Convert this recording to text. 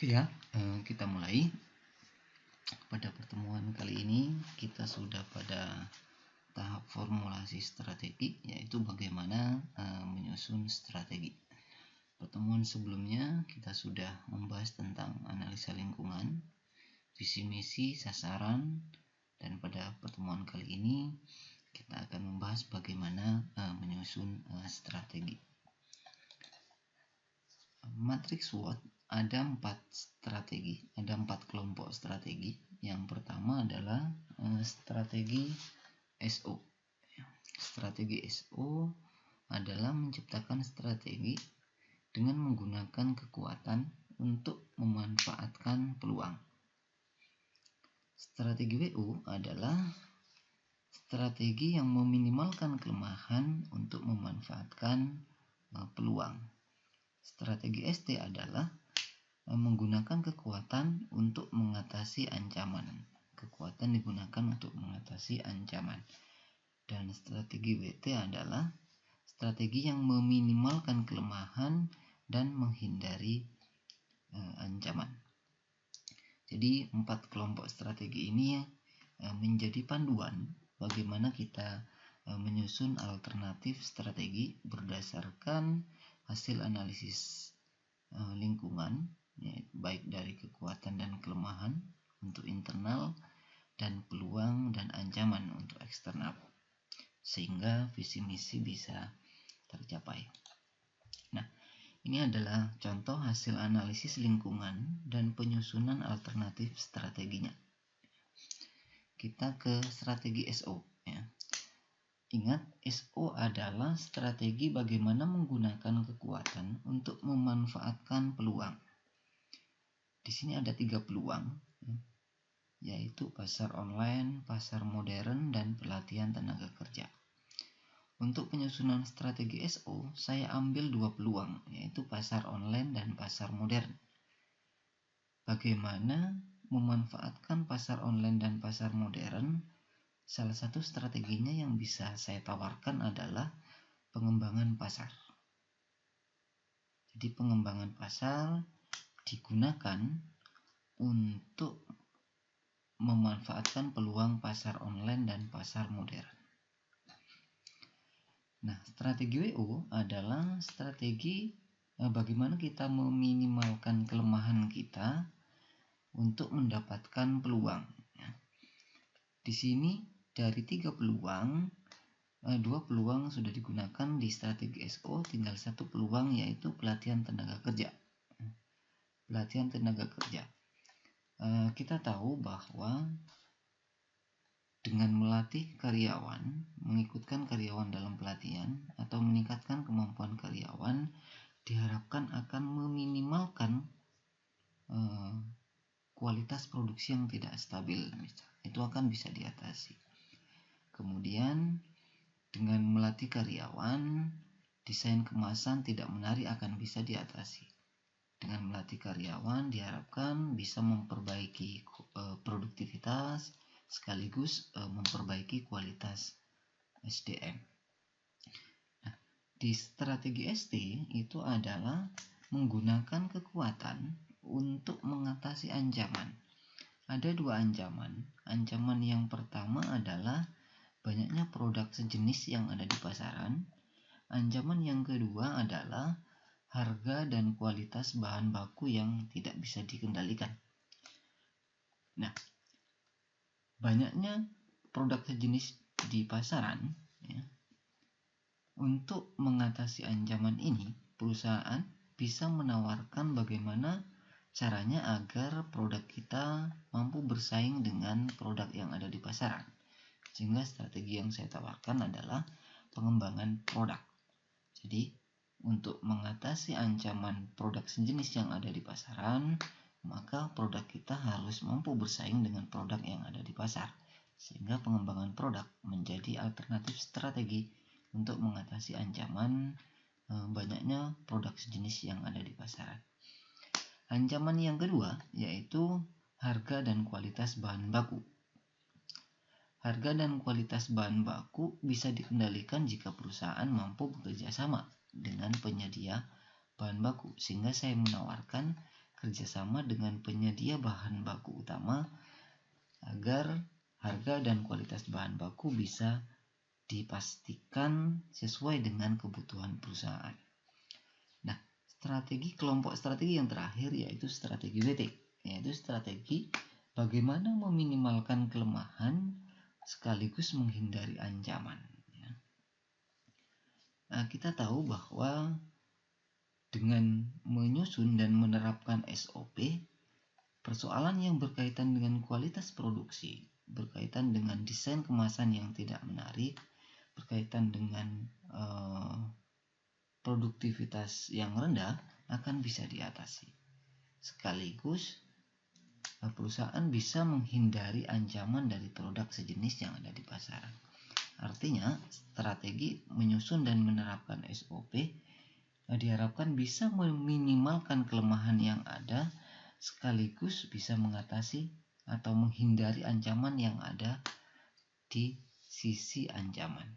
Oke ya, kita mulai. Pada pertemuan kali ini kita sudah pada tahap formulasi strategi, yaitu bagaimana menyusun strategi. Pertemuan sebelumnya kita sudah membahas tentang analisa lingkungan, visi misi, sasaran, dan pada pertemuan kali ini kita akan membahas bagaimana menyusun strategi. Matriks SWOT ada 4 kelompok strategi. Yang pertama adalah strategi SO. Strategi SO adalah menciptakan strategi dengan menggunakan kekuatan untuk memanfaatkan peluang. Strategi WO adalah strategi yang meminimalkan kelemahan untuk memanfaatkan peluang. Strategi ST adalah menggunakan kekuatan untuk mengatasi ancaman. Kekuatan digunakan untuk mengatasi ancaman. Dan strategi WT adalah strategi yang meminimalkan kelemahan dan menghindari ancaman. Jadi 4 kelompok strategi ini menjadi panduan bagaimana kita menyusun alternatif strategi berdasarkan hasil analisis lingkungan, baik dari kekuatan dan kelemahan untuk internal dan peluang dan ancaman untuk eksternal, sehingga visi misi bisa tercapai. Nah, ini adalah contoh hasil analisis lingkungan dan penyusunan alternatif strateginya. Kita ke strategi SO ya. Ingat, SO adalah strategi bagaimana menggunakan kekuatan untuk memanfaatkan peluang. Di sini ada 3 peluang, yaitu pasar online, pasar modern, dan pelatihan tenaga kerja. Untuk penyusunan strategi SO, saya ambil 2 peluang, yaitu pasar online dan pasar modern. Bagaimana memanfaatkan pasar online dan pasar modern? Salah satu strateginya yang bisa saya tawarkan adalah pengembangan pasar. Jadi pengembangan pasar digunakan untuk memanfaatkan peluang pasar online dan pasar modern. Nah, strategi WO adalah strategi bagaimana kita meminimalkan kelemahan kita untuk mendapatkan peluang. Di sini dari 3 peluang, 2 peluang sudah digunakan di strategi SO, tinggal 1 peluang yaitu pelatihan tenaga kerja. Pelatihan tenaga kerja. Kita tahu bahwa dengan melatih karyawan, mengikutkan karyawan dalam pelatihan atau meningkatkan kemampuan karyawan, diharapkan akan meminimalkan kualitas produksi yang tidak stabil. Itu akan bisa diatasi. Kemudian dengan melatih karyawan, desain kemasan tidak menarik akan bisa diatasi. Dengan melatih karyawan diharapkan bisa memperbaiki produktivitas sekaligus memperbaiki kualitas SDM. Nah, di strategi ST itu adalah menggunakan kekuatan untuk mengatasi ancaman. Ada 2 ancaman. Ancaman yang pertama adalah banyaknya produk sejenis yang ada di pasaran. Ancaman yang kedua adalah harga dan kualitas bahan baku yang tidak bisa dikendalikan. Nah, banyaknya produk sejenis di pasaran ya. Untuk mengatasi ancaman ini, perusahaan bisa menawarkan bagaimana caranya agar produk kita mampu bersaing dengan produk yang ada di pasaran. Sehingga strategi yang saya tawarkan adalah pengembangan produk. Jadi, untuk mengatasi ancaman produk sejenis yang ada di pasaran, maka produk kita harus mampu bersaing dengan produk yang ada di pasar. Sehingga pengembangan produk menjadi alternatif strategi untuk mengatasi ancaman banyaknya produk sejenis yang ada di pasaran. Ancaman yang kedua yaitu harga dan kualitas bahan baku. Harga dan kualitas bahan baku bisa dikendalikan jika perusahaan mampu bekerja sama dengan penyedia bahan baku, sehingga saya menawarkan kerjasama dengan penyedia bahan baku utama agar harga dan kualitas bahan baku bisa dipastikan sesuai dengan kebutuhan perusahaan. Nah, kelompok strategi yang terakhir yaitu strategi WT, yaitu strategi bagaimana meminimalkan kelemahan sekaligus menghindari ancaman. Nah, kita tahu bahwa dengan menyusun dan menerapkan SOP, persoalan yang berkaitan dengan kualitas produksi, berkaitan dengan desain kemasan yang tidak menarik, berkaitan dengan produktivitas yang rendah akan bisa diatasi. Sekaligus perusahaan bisa menghindari ancaman dari produk sejenis yang ada di pasaran. Artinya, strategi menyusun dan menerapkan SOP diharapkan bisa meminimalkan kelemahan yang ada sekaligus bisa mengatasi atau menghindari ancaman yang ada di sisi ancaman.